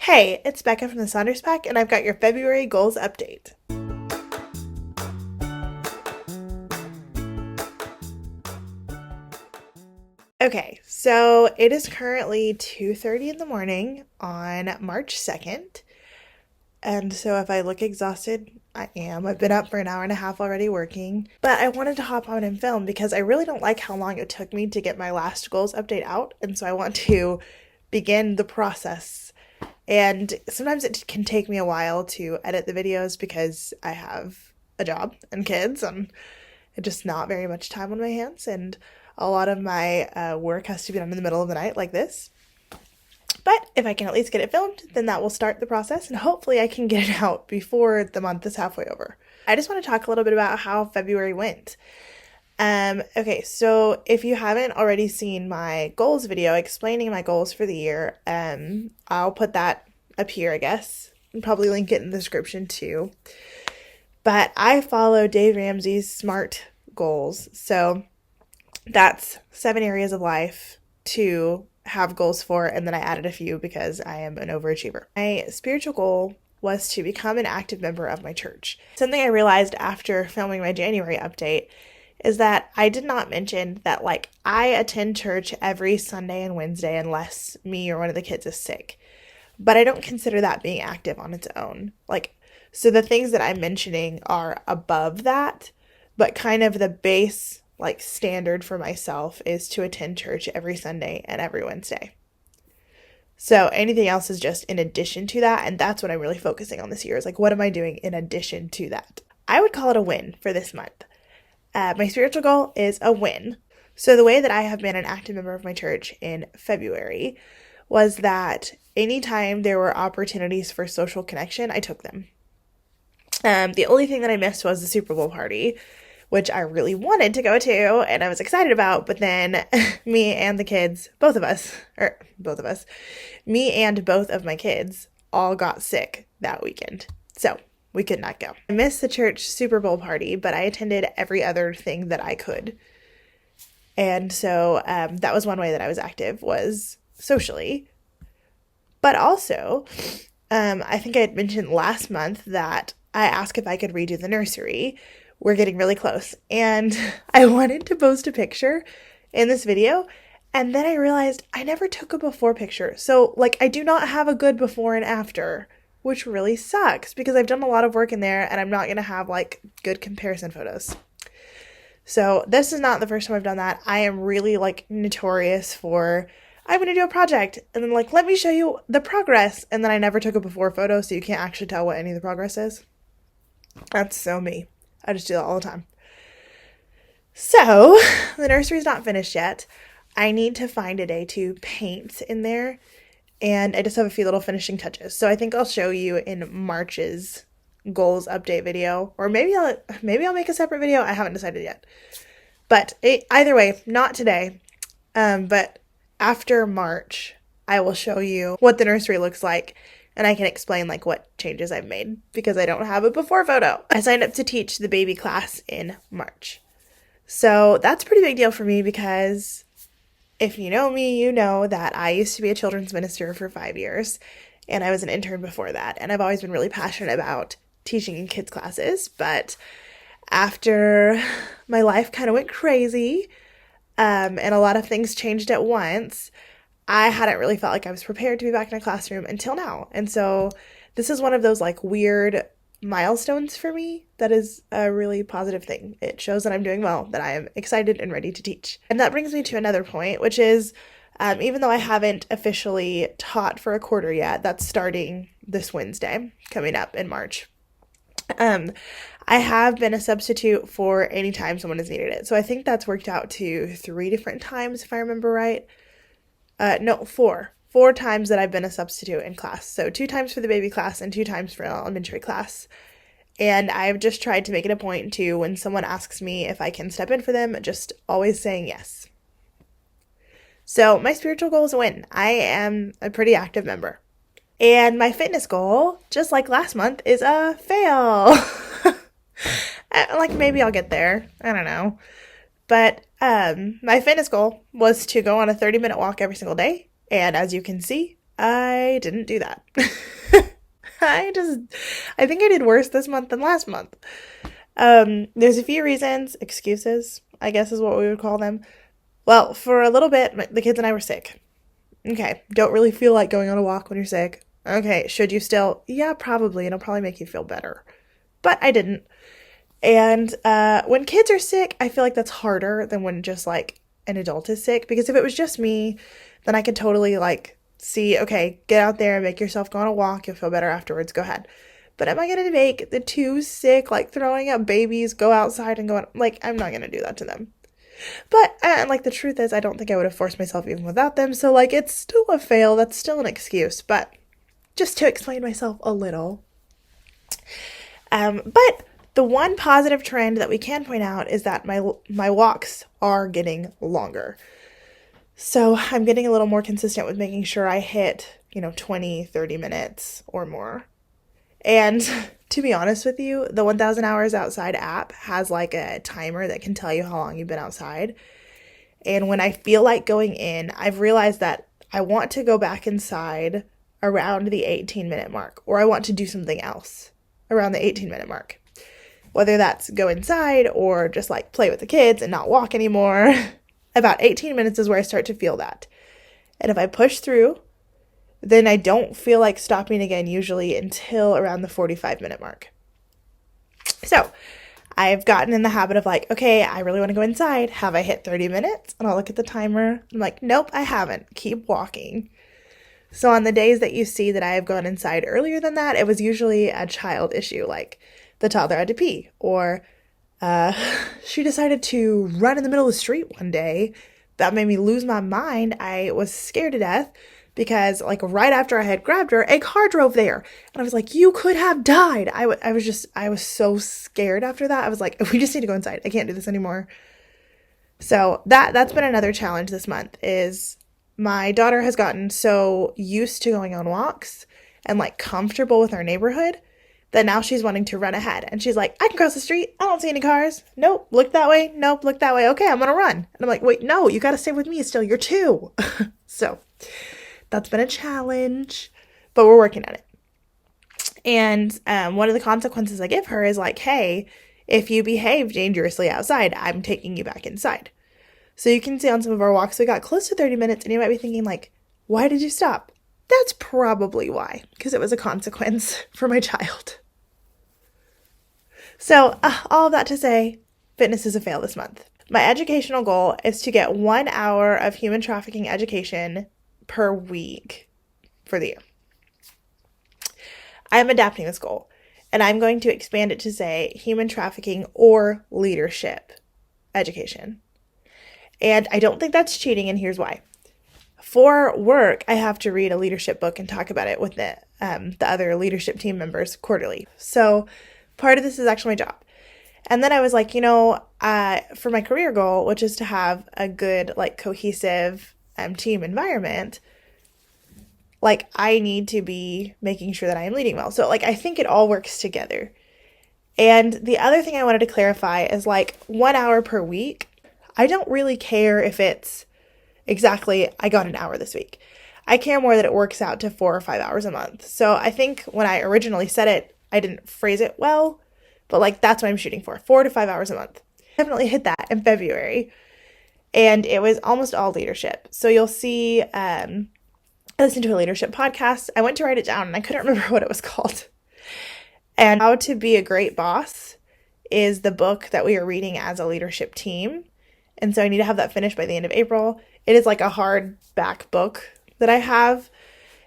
Hey, it's Becca from the Saunders Pack, and I've got your February goals update. Okay, so it is currently 2:30 in the morning on March 2nd. And so if I look exhausted, I am. I've been up for an hour and a half already working. But I wanted to hop on and film because I really don't like how long it took me to get my last goals update out. And so I want to begin the process. And sometimes it can take me a while to edit the videos because I have a job and kids and just not very much time on my hands. And a lot of my work has to be done in the middle of the night like this. But if I can at least get it filmed, then that will start the process, and hopefully I can get it out before the month is halfway over. I just want to talk a little bit about how February went. Okay, so if you haven't already seen my goals video explaining my goals for the year, I'll put that up here, I guess, and probably link it in the description too. But I follow Dave Ramsey's SMART goals. So that's 7 areas of life to have goals for, and then I added a few because I am an overachiever. My spiritual goal was to become an active member of my church. Something I realized after filming my January update is that I did not mention that, like, I attend church every Sunday and Wednesday unless me or one of the kids is sick. But I don't consider that being active on its own. So the things that I'm mentioning are above that, but kind of the base standard for myself is to attend church every Sunday and every Wednesday. So anything else is just in addition to that, and that's what I'm really focusing on this year is what am I doing in addition to that? I would call it a win for this month. My spiritual goal is a win. So the way that I have been an active member of my church in February was that anytime there were opportunities for social connection, I took them. The only thing that I missed was the Super Bowl party, which I really wanted to go to and I was excited about, but then me and the kids, me and both of my kids all got sick that weekend. So we could not go. I missed the church Super Bowl party, but I attended every other thing that I could. And so that was one way that I was active, was socially. But also, I think I had mentioned last month that I asked if I could redo the nursery. We're getting really close. And I wanted to post a picture in this video, and then I realized I never took a before picture. So, I do not have a good before and after, which really sucks because I've done a lot of work in there and I'm not going to have, good comparison photos. So, this is not the first time I've done that. I am really, notorious for, I'm going to do a project, and then, let me show you the progress, and then I never took a before photo, so you can't actually tell what any of the progress is. That's so me. I just do that all the time. So, the nursery's not finished yet. I need to find a day to paint in there, and I just have a few little finishing touches. So I think I'll show you in March's goals update video, or maybe I'll make a separate video. I haven't decided yet. But either way, not today. But after March, I will show you what the nursery looks like. And I can explain what changes I've made because I don't have a before photo. I signed up to teach the baby class in March. So that's a pretty big deal for me because if you know me, you know that I used to be a children's minister for 5 years and I was an intern before that. And I've always been really passionate about teaching in kids classes. But after my life kind of went crazy and a lot of things changed at once, I hadn't really felt like I was prepared to be back in a classroom until now. And so this is one of those weird milestones for me that is a really positive thing. It shows that I'm doing well, that I am excited and ready to teach. And that brings me to another point, which is even though I haven't officially taught for a quarter yet, that's starting this Wednesday coming up in March. I have been a substitute for any time someone has needed it. So I think that's worked out to 3 different times if I remember right. No, 4. 4 times that I've been a substitute in class. So 2 times for the baby class and 2 times for elementary class. And I've just tried to make it a point to, when someone asks me if I can step in for them, just always saying yes. So my spiritual goal is a win. I am a pretty active member. And my fitness goal, just like last month, is a fail. Maybe I'll get there. I don't know. But my fitness goal was to go on a 30-minute walk every single day. And as you can see, I didn't do that. I think I did worse this month than last month. There's a few reasons, excuses, I guess is what we would call them. Well, for a little bit, the kids and I were sick. Okay, don't really feel like going on a walk when you're sick. Okay, should you still? Yeah, probably. It'll probably make you feel better. But I didn't. And when kids are sick, I feel like that's harder than when just like an adult is sick. Because if it was just me, then I could totally like see, okay, get out there and make yourself go on a walk. You'll feel better afterwards. Go ahead. But am I going to make the two sick, like throwing up babies, go outside and go on? Like, I'm not going to do that to them. But, like, the truth is, I don't think I would have forced myself even without them. So, like, it's still a fail. That's still an excuse. But just to explain myself a little. But the one positive trend that we can point out is that my walks are getting longer. So I'm getting a little more consistent with making sure I hit, 20, 30 minutes or more. And to be honest with you, the 1000 Hours Outside app has like a timer that can tell you how long you've been outside. And when I feel like going in, I've realized that I want to go back inside around the 18-minute mark, or I want to do something else around the 18-minute mark. Whether that's go inside or just like play with the kids and not walk anymore. About 18 minutes is where I start to feel that. And if I push through, then I don't feel like stopping again usually until around the 45-minute mark. So I've gotten in the habit of like, okay, I really want to go inside. Have I hit 30 minutes? And I'll look at the timer. I'm like, nope, I haven't. Keep walking. So on the days that you see that I have gone inside earlier than that, it was usually a child issue, like the toddler had to pee, or she decided to run in the middle of the street one day. That made me lose my mind. I was scared to death because like right after I had grabbed her, a car drove there. And I was like, you could have died. I was so scared after that. I was like, we just need to go inside. I can't do this anymore. So that's been another challenge this month is my daughter has gotten so used to going on walks and like comfortable with our neighborhood that now she's wanting to run ahead. And she's like, I can cross the street. I don't see any cars. Nope, look that way. Nope, look that way. Okay, I'm going to run. And I'm like, wait, no, you got to stay with me still. You're two. So that's been a challenge, but we're working on it. And one of the consequences I give her is like, hey, if you behave dangerously outside, I'm taking you back inside. So you can see on some of our walks, we got close to 30 minutes, and you might be thinking like, why did you stop? That's probably why, because it was a consequence for my child. So all of that to say, fitness is a fail this month. My educational goal is to get 1 hour of human trafficking education per week for the year. I'm adapting this goal, and I'm going to expand it to say human trafficking or leadership education. And I don't think that's cheating, and here's why. For work, I have to read a leadership book and talk about it with the other leadership team members quarterly. So part of this is actually my job. And then I was like, for my career goal, which is to have a good, like, cohesive team environment, like, I need to be making sure that I am leading well. So, like, I think it all works together. And the other thing I wanted to clarify is, like, 1 hour per week, I don't really care if it's exactly, I got an hour this week. I care more that it works out to 4 or 5 hours a month. So I think when I originally said it, I didn't phrase it well, but like that's what I'm shooting for, 4 to 5 hours a month. Definitely hit that in February. And it was almost all leadership. So you'll see, I listened to a leadership podcast. I went to write it down and I couldn't remember what it was called. And How to Be a Great Boss is the book that we are reading as a leadership team. And so I need to have that finished by the end of April. It is like a hardback book that I have.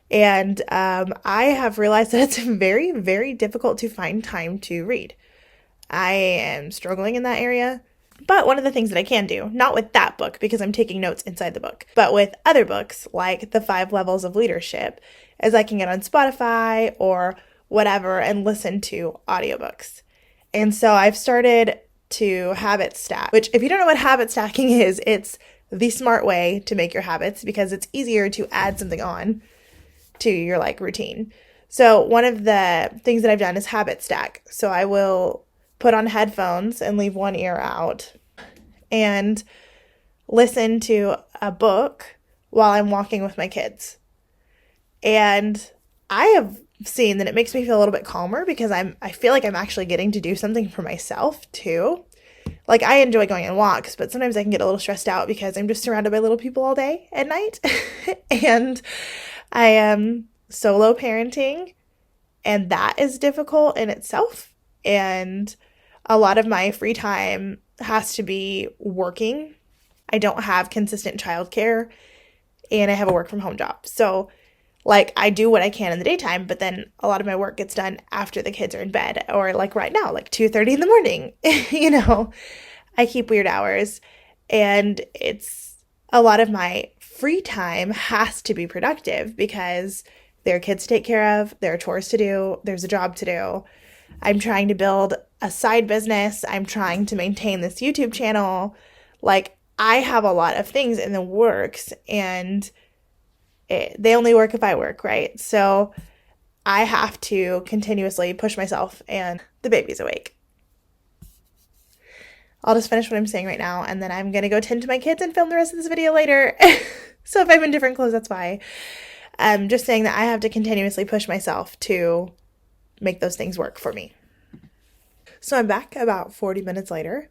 And I have realized that it's very, very difficult to find time to read. I am struggling in that area. But one of the things that I can do, not with that book because I'm taking notes inside the book, but with other books like The 5 Levels of Leadership, is I can get on Spotify or whatever and listen to audiobooks. And so I've started to habit stack, which if you don't know what habit stacking is, it's the smart way to make your habits because it's easier to add something on to your like routine. So one of the things that I've done is habit stack. So I will put on headphones and leave one ear out and listen to a book while I'm walking with my kids. And I have seen that it makes me feel a little bit calmer because I feel like I'm actually getting to do something for myself too. Like, I enjoy going on walks, but sometimes I can get a little stressed out because I'm just surrounded by little people all day at night. And I am solo parenting, and that is difficult in itself. And a lot of my free time has to be working. I don't have consistent childcare, and I have a work from home job. So, like, I do what I can in the daytime, but then a lot of my work gets done after the kids are in bed, or like right now, like 2:30 in the morning. You know, I keep weird hours, and it's a lot of my free time has to be productive because there are kids to take care of, there are chores to do, there's a job to do. I'm trying to build a side business. I'm trying to maintain this YouTube channel. Like, I have a lot of things in the works, and they only work if I work, right? So I have to continuously push myself, and the baby's awake. I'll just finish what I'm saying right now, and then I'm going to go tend to my kids and film the rest of this video later. So if I'm in different clothes, that's why. I'm just saying that I have to continuously push myself to make those things work for me. So I'm back about 40 minutes later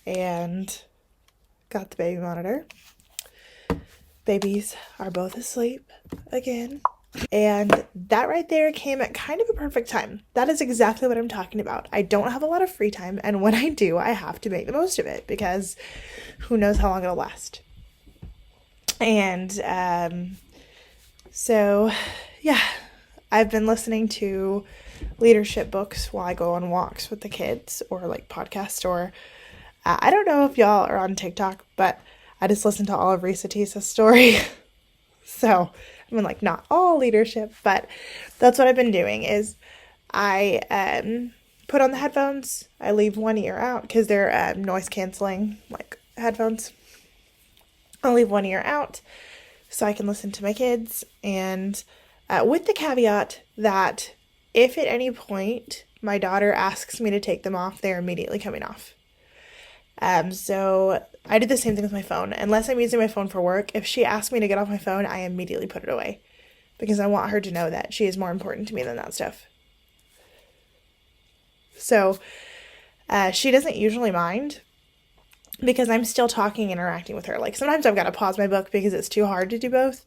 and got the baby monitor. Babies are both asleep again. And that right there came at kind of a perfect time. That is exactly what I'm talking about. I don't have a lot of free time, and when I do, I have to make the most of it because who knows how long it'll last. And so, yeah, I've been listening to leadership books while I go on walks with the kids, or like podcasts, or I don't know if y'all are on TikTok, but I just listened to all of Risa Tisa's story. So, I mean, like, not all leadership, but that's what I've been doing is I put on the headphones. I leave one ear out because they're noise canceling, like, headphones. I'll leave one ear out so I can listen to my kids, and with the caveat that if at any point my daughter asks me to take them off, they're immediately coming off. So I do the same thing with my phone. Unless I'm using my phone for work, if she asks me to get off my phone, I immediately put it away because I want her to know that she is more important to me than that stuff. So she doesn't usually mind because I'm still talking, interacting with her. Like, sometimes I've got to pause my book because it's too hard to do both,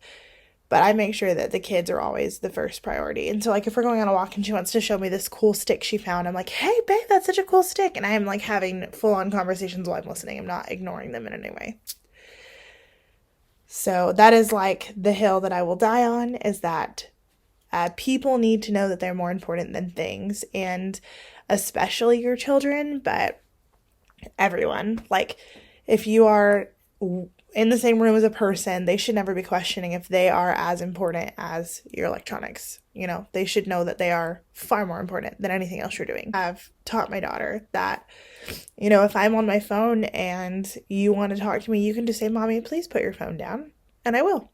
but I make sure that the kids are always the first priority. And so, like, if we're going on a walk and she wants to show me this cool stick she found, I'm like, hey, babe, that's such a cool stick. And I am, like, having full-on conversations while I'm listening. I'm not ignoring them in any way. So that is, like, the hill that I will die on, is that people need to know that they're more important than things, and especially your children, but everyone. Like, if you are in the same room as a person, they should never be questioning if they are as important as your electronics. You know, they should know that they are far more important than anything else you're doing. I've taught my daughter that, you know, if I'm on my phone and you want to talk to me, you can just say, Mommy, please put your phone down, and I will.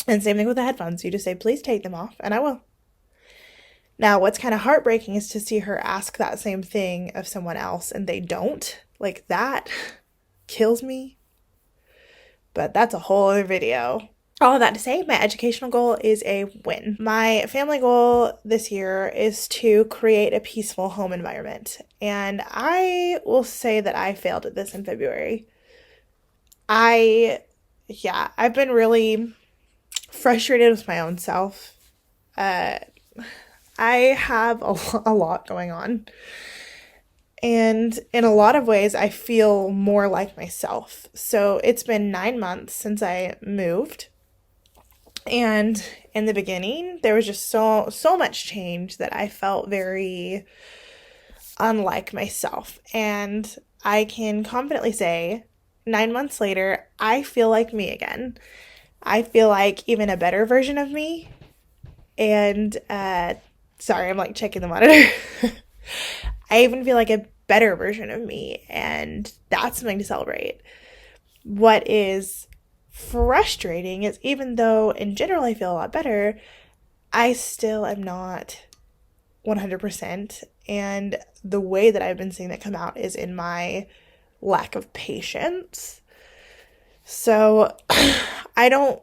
And same thing with the headphones. You just say, please take them off, and I will. Now, what's kind of heartbreaking is to see her ask that same thing of someone else and they don't. Like, that kills me. But that's a whole other video. All of that to say, my educational goal is a win. My family goal this year is to create a peaceful home environment. And I will say that I failed at this in February. I've been really frustrated with my own self. I have a lot going on. And in a lot of ways, I feel more like myself. So it's been 9 months since I moved. And in the beginning, there was just so much change that I felt very unlike myself. And I can confidently say, 9 months later, I feel like me again. I feel like even a better version of me. And, sorry, I'm like checking the monitor. I even feel like a better version of me, and that's something to celebrate. What is frustrating is, even though in general I feel a lot better, I still am not 100%, and the way that I've been seeing that come out is in my lack of patience. So I don't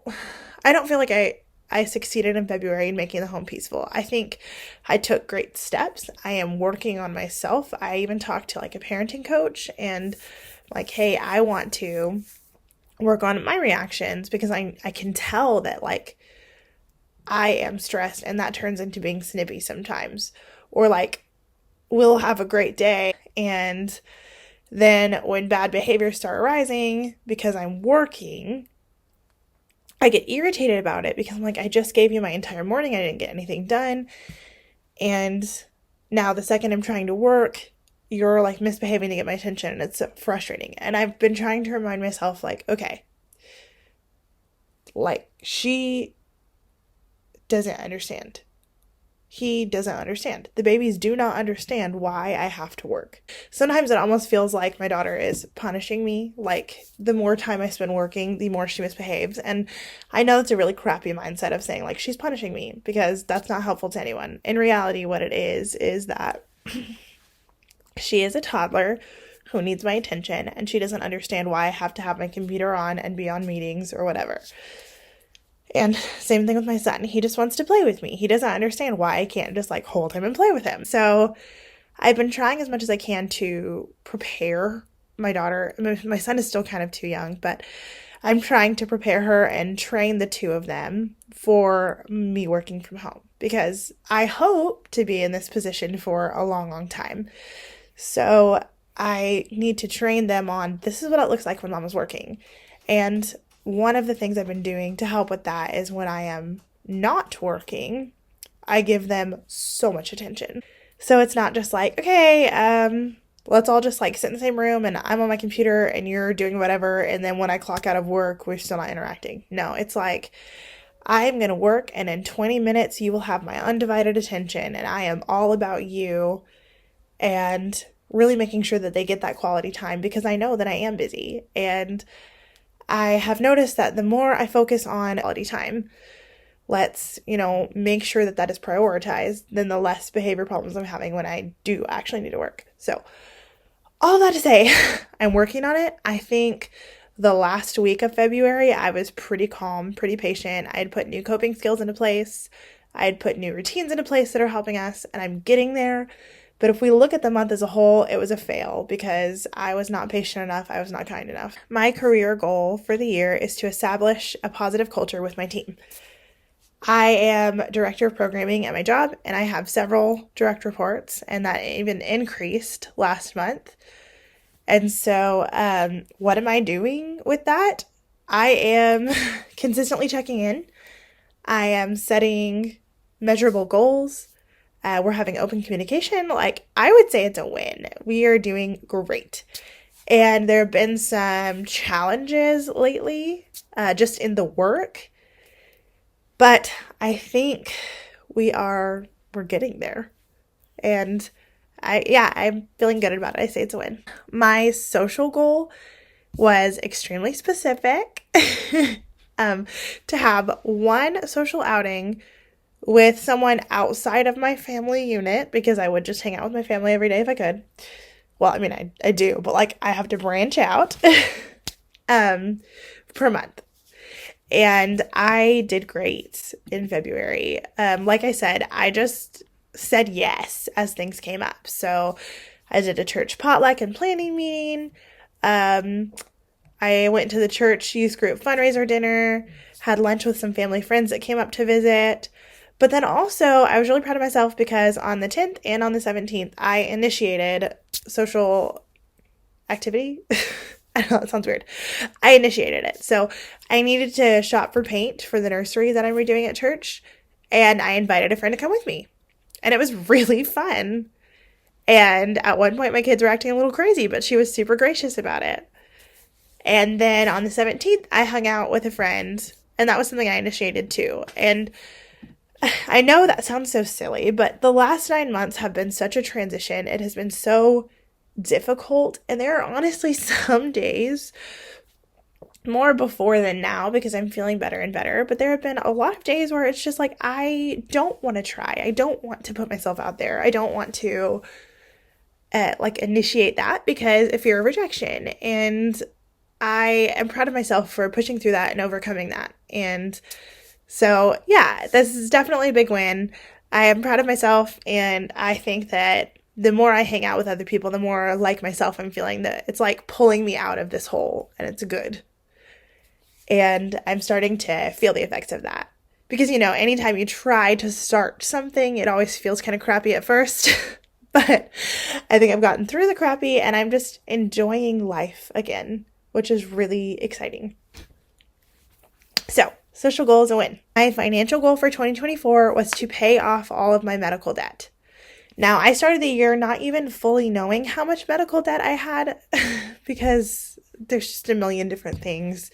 feel like I I succeeded in February in making the home peaceful. I think I took great steps. I am working on myself. I even talked to like a parenting coach and like, hey, I want to work on my reactions because I can tell that like I am stressed and that turns into being snippy sometimes. Or like we'll have a great day and then when bad behaviors start arising because I'm working, I get irritated about it because I'm like, I just gave you my entire morning. I didn't get anything done. And now the second I'm trying to work, you're like misbehaving to get my attention. And it's frustrating. And I've been trying to remind myself like, okay, like she doesn't understand. He doesn't understand. The babies do not understand why I have to work. Sometimes it almost feels like my daughter is punishing me. Like the more time I spend working, the more she misbehaves. And I know it's a really crappy mindset of saying like she's punishing me because that's not helpful to anyone. In reality, what it is that she is a toddler who needs my attention and she doesn't understand why I have to have my computer on and be on meetings or whatever. And same thing with my son. He just wants to play with me. He doesn't understand why I can't just like hold him and play with him. So I've been trying as much as I can to prepare my daughter. My son is still kind of too young, but I'm trying to prepare her and train the two of them for me working from home because I hope to be in this position for a long, long time. So I need to train them on this is what it looks like when mama's working. And one of the things I've been doing to help with that is when I am not working, I give them so much attention. So it's not just like, okay, let's all just like sit in the same room and I'm on my computer and you're doing whatever. And then when I clock out of work, we're still not interacting. No, it's like, I'm going to work and in 20 minutes you will have my undivided attention and I am all about you and really making sure that they get that quality time because I know that I am busy. And I have noticed that the more I focus on quality time, let's, make sure that that is prioritized, then the less behavior problems I'm having when I do actually need to work. So all that to say, I'm working on it. I think the last week of February, I was pretty calm, pretty patient. I had put new coping skills into place. I had put new routines into place that are helping us, and I'm getting there. But if we look at the month as a whole, it was a fail because I was not patient enough. I was not kind enough. My career goal for the year is to establish a positive culture with my team. I am director of programming at my job, and I have several direct reports, and that even increased last month. And so what am I doing with that? I am consistently checking in. I am setting measurable goals. We're having open communication. Like, I would say it's a win. We are doing great. And there have been some challenges lately, just in the work. But I think we're getting there. And I'm feeling good about it. I say it's a win. My social goal was extremely specific, to have one social outing with someone outside of my family unit because I would just hang out with my family every day if I could. Well, I mean, I do, but like I have to branch out per month. And I did great in February. Like I said, I just said yes as things came up. So I did a church potluck and planning meeting. I went to the church youth group fundraiser dinner, had lunch with some family friends that came up to visit. But then also, I was really proud of myself because on the 10th and on the 17th, I initiated social activity. I know, that sounds weird. I initiated it. So I needed to shop for paint for the nursery that I'm redoing at church. And I invited a friend to come with me. And it was really fun. And at one point, my kids were acting a little crazy, but she was super gracious about it. And then on the 17th, I hung out with a friend. And that was something I initiated too. And I know that sounds so silly, but the last 9 months have been such a transition. It has been so difficult. And there are honestly some days, more before than now because I'm feeling better and better, but there have been a lot of days where it's just like, I don't want to try. I don't want to put myself out there. I don't want to initiate that because of fear of rejection. And I am proud of myself for pushing through that and overcoming that. And So, yeah, this is definitely a big win. I am proud of myself, and I think that the more I hang out with other people, the more like myself I'm feeling, that it's like pulling me out of this hole, and it's good. And I'm starting to feel the effects of that. Because, anytime you try to start something, it always feels kind of crappy at first. But I think I've gotten through the crappy, and I'm just enjoying life again, which is really exciting. So, social goal is a win. My financial goal for 2024 was to pay off all of my medical debt. Now, I started the year not even fully knowing how much medical debt I had because there's just a million different things.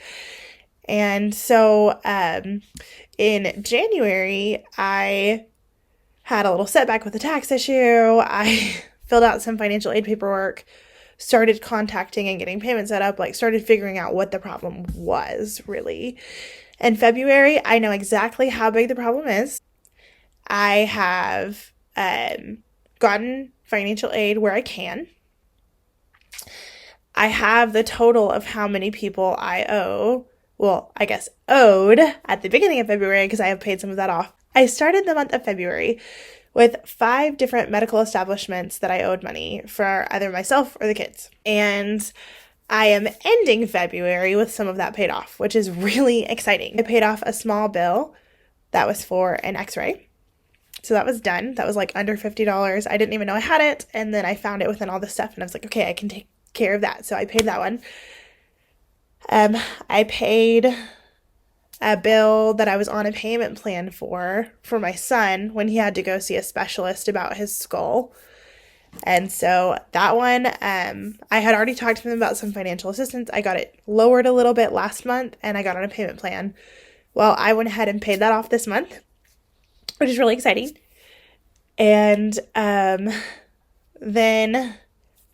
And so in January, I had a little setback with a tax issue. I filled out some financial aid paperwork, started contacting and getting payments set up, started figuring out what the problem was, really. In February, I know exactly how big the problem is. I have gotten financial aid where I can. I have the total of how many people I owe. Well, I guess owed at the beginning of February because I have paid some of that off. I started the month of February with 5 different medical establishments that I owed money for either myself or the kids. And I am ending February with some of that paid off, which is really exciting. I paid off a small bill that was for an x-ray. So that was done. That was under $50. I didn't even know I had it. And then I found it within all this stuff and I was like, okay, I can take care of that. So I paid that one. I paid a bill that I was on a payment plan for my son when he had to go see a specialist about his skull. And so that one, I had already talked to them about some financial assistance. I got it lowered a little bit last month and I got on a payment plan. Well, I went ahead and paid that off this month, which is really exciting. And then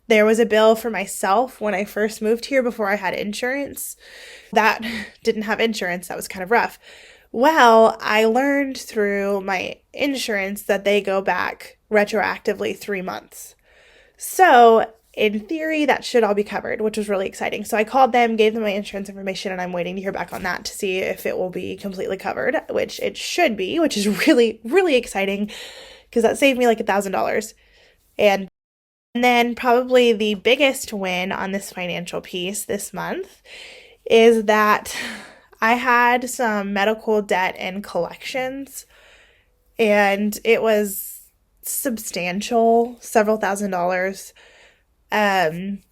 there was a bill for myself when I first moved here before I had insurance. That didn't have insurance. That was kind of rough. Well, I learned through my insurance that they go back retroactively 3 months. So in theory, that should all be covered, which was really exciting. So I called them, gave them my insurance information, and I'm waiting to hear back on that to see if it will be completely covered, which it should be, which is really, really exciting because that saved me $1,000. And then probably the biggest win on this financial piece this month is that I had some medical debt and collections, and it was substantial, several $1,000s. And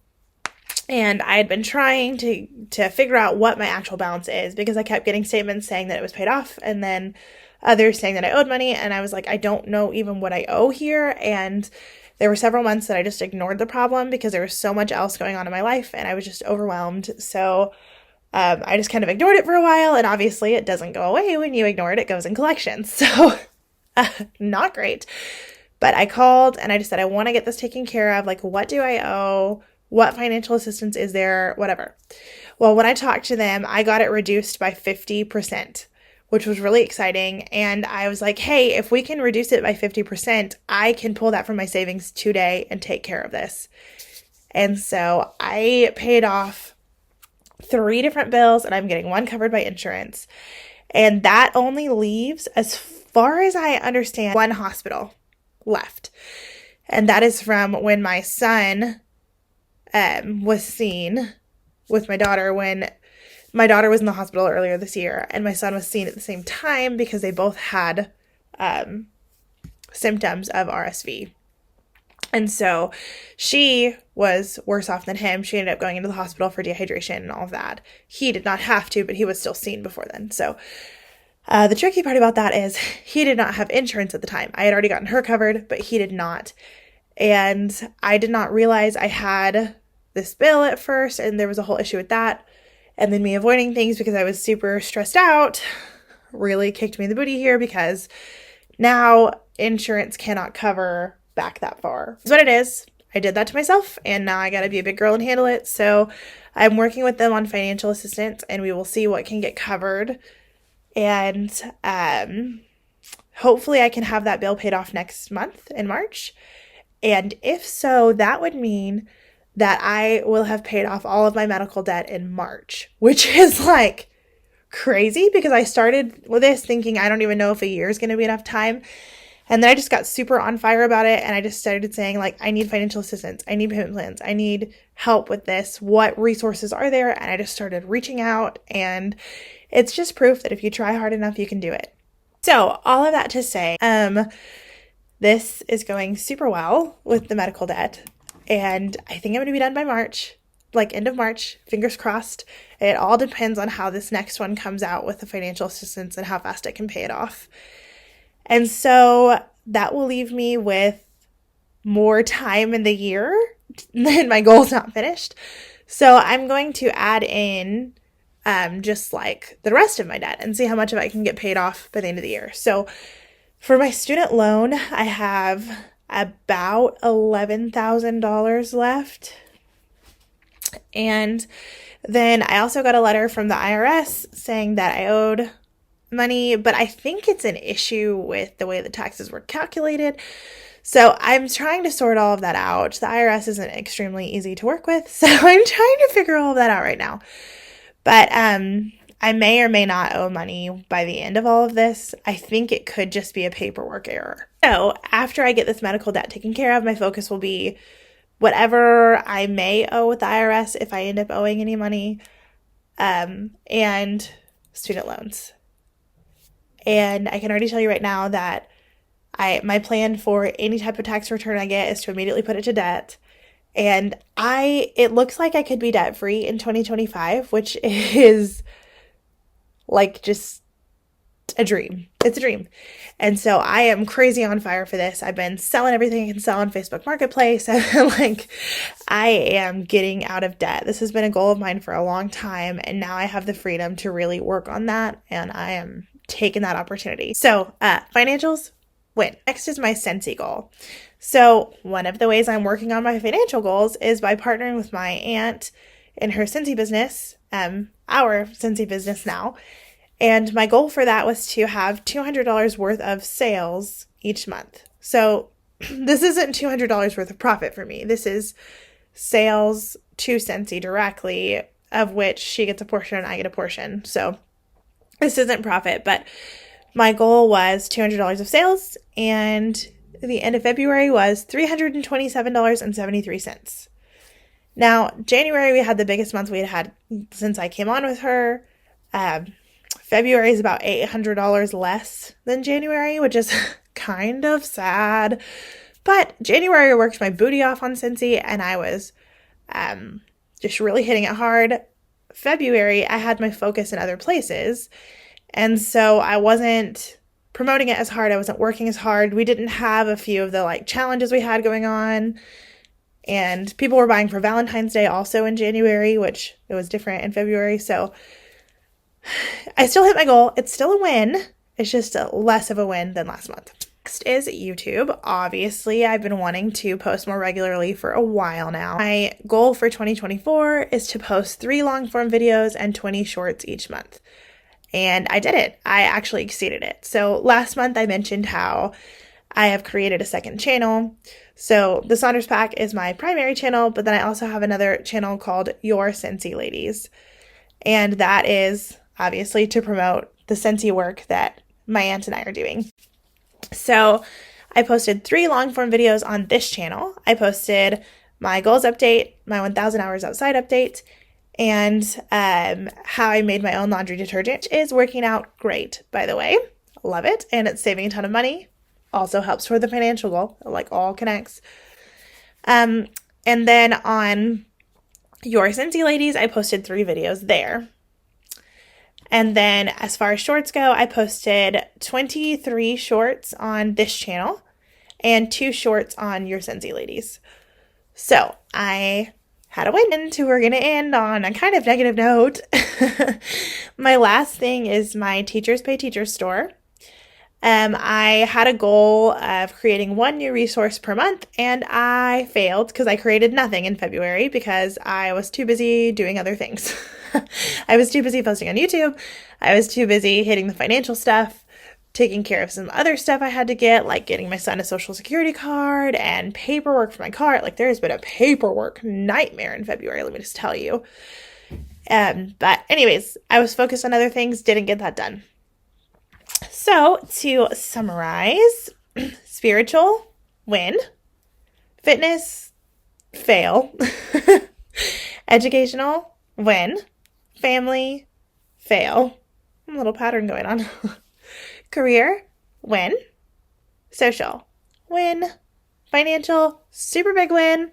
I had been trying to figure out what my actual balance is because I kept getting statements saying that it was paid off and then others saying that I owed money. And I was like, I don't know even what I owe here. And there were several months that I just ignored the problem because there was so much else going on in my life and I was just overwhelmed. So I just kind of ignored it for a while. And obviously it doesn't go away when you ignore it. It goes in collections. So not great. But I called and I just said, I want to get this taken care of. What do I owe? What financial assistance is there? Whatever. Well, when I talked to them, I got it reduced by 50%, which was really exciting. And I was like, hey, if we can reduce it by 50%, I can pull that from my savings today and take care of this. And so I paid off 3 different bills and I'm getting one covered by insurance. And that only leaves, as far as I understand, one hospital left. And that is from when my son was seen with my daughter when my daughter was in the hospital earlier this year and my son was seen at the same time because they both had symptoms of RSV. And so she was worse off than him. She ended up going into the hospital for dehydration and all of that. He did not have to, but he was still seen before then. So the tricky part about that is he did not have insurance at the time. I had already gotten her covered, but he did not. And I did not realize I had this bill at first, and there was a whole issue with that. And then me avoiding things because I was super stressed out really kicked me in the booty here because now insurance cannot cover back that far. That's what it is. I did that to myself, and now I got to be a big girl and handle it. So I'm working with them on financial assistance, and we will see what can get covered. And hopefully I can have that bill paid off next month in March. And if so, that would mean that I will have paid off all of my medical debt in March, which is crazy because I started with this thinking I don't even know if a year is going to be enough time. And then I just got super on fire about it. And I just started saying, like, I need financial assistance. I need payment plans. I need help with this. What resources are there? And I just started reaching out. And it's just proof that if you try hard enough, you can do it. So all of that to say, this is going super well with the medical debt. And I think I'm going to be done by March, like end of March, fingers crossed. It all depends on how this next one comes out with the financial assistance and how fast I can pay it off. And so that will leave me with more time in the year and my goal's not finished. So I'm going to add in just like the rest of my debt and see how much of it I can get paid off by the end of the year. So for my student loan, I have about $11,000 left. And then I also got a letter from the IRS saying that I owed money, but I think it's an issue with the way the taxes were calculated. So I'm trying to sort all of that out. The IRS isn't extremely easy to work with, so I'm trying to figure all of that out right now. But I may or may not owe money by the end of all of this. I think it could just be a paperwork error. So after I get this medical debt taken care of, my focus will be whatever I may owe with the IRS if I end up owing any money, and student loans. And I can already tell you right now that my plan for any type of tax return I get is to immediately put it to debt. And it looks like I could be debt free in 2025, which is like just a dream. It's a dream. And so I am crazy on fire for this. I've been selling everything I can sell on Facebook Marketplace. Like, I am getting out of debt. This has been a goal of mine for a long time. And now I have the freedom to really work on that. And I am taking that opportunity. So, financials, win. Next is my Scentsy goal. So one of the ways I'm working on my financial goals is by partnering with my aunt in her Scentsy business, our Scentsy business now. And my goal for that was to have $200 worth of sales each month. So this isn't $200 worth of profit for me. This is sales to Scentsy directly, of which she gets a portion and I get a portion. So this isn't profit, but my goal was $200 of sales, and the end of February was $327.73. Now, January, we had the biggest month we had since I came on with her. February is about $800 less than January, which is kind of sad. But January worked my booty off on Scentsy, and I was just really hitting it hard. February, I had my focus in other places, and so I wasn't promoting it as hard. I wasn't working as hard. We didn't have a few of the challenges we had going on. And people were buying for Valentine's Day also in January, which it was different in February. So I still hit my goal. It's still a win. It's just less of a win than last month. Next is YouTube. Obviously, I've been wanting to post more regularly for a while now. My goal for 2024 is to post 3 long-form videos and 20 shorts each month. And I did it. I actually exceeded it. So last month I mentioned how I have created a second channel. So the Saunders Pack is my primary channel, but then I also have another channel called Your Scentsy Ladies. And that is obviously to promote the Scentsy work that my aunt and I are doing. So I posted 3 long-form videos on this channel. I posted my goals update, my 1,000 hours outside update, and how I made my own laundry detergent. Is working out great, by the way. Love it. And it's saving a ton of money. Also helps for the financial goal. All connects. And then on Your Scentsy Ladies, I posted 3 videos there. And then as far as shorts go, I posted 23 shorts on this channel and 2 shorts on Your Scentsy Ladies. So I had a win, and we're going to end on a kind of negative note. My last thing is my Teachers Pay Teachers store. I had a goal of creating 1 new resource per month, and I failed because I created nothing in February because I was too busy doing other things. I was too busy posting on YouTube. I was too busy hitting the financial stuff, taking care of some other stuff I had to get, like getting my son a social security card and paperwork for my car. There has been a paperwork nightmare in February, let me just tell you. But anyways, I was focused on other things, didn't get that done. So to summarize, spiritual, win. Fitness, fail. Educational, win. Family, fail. A little pattern going on. Career, win. Social, win. Financial, super big win.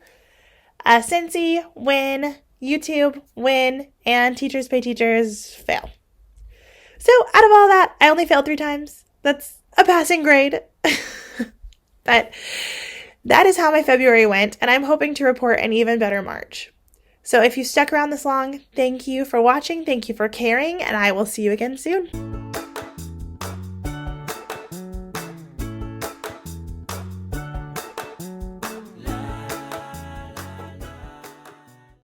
Cincy, win. YouTube, win. And Teachers Pay Teachers, fail. So out of all that, I only failed 3 times. That's a passing grade. But that is how my February went, and I'm hoping to report an even better March. So if you stuck around this long, thank you for watching, thank you for caring, and I will see you again soon.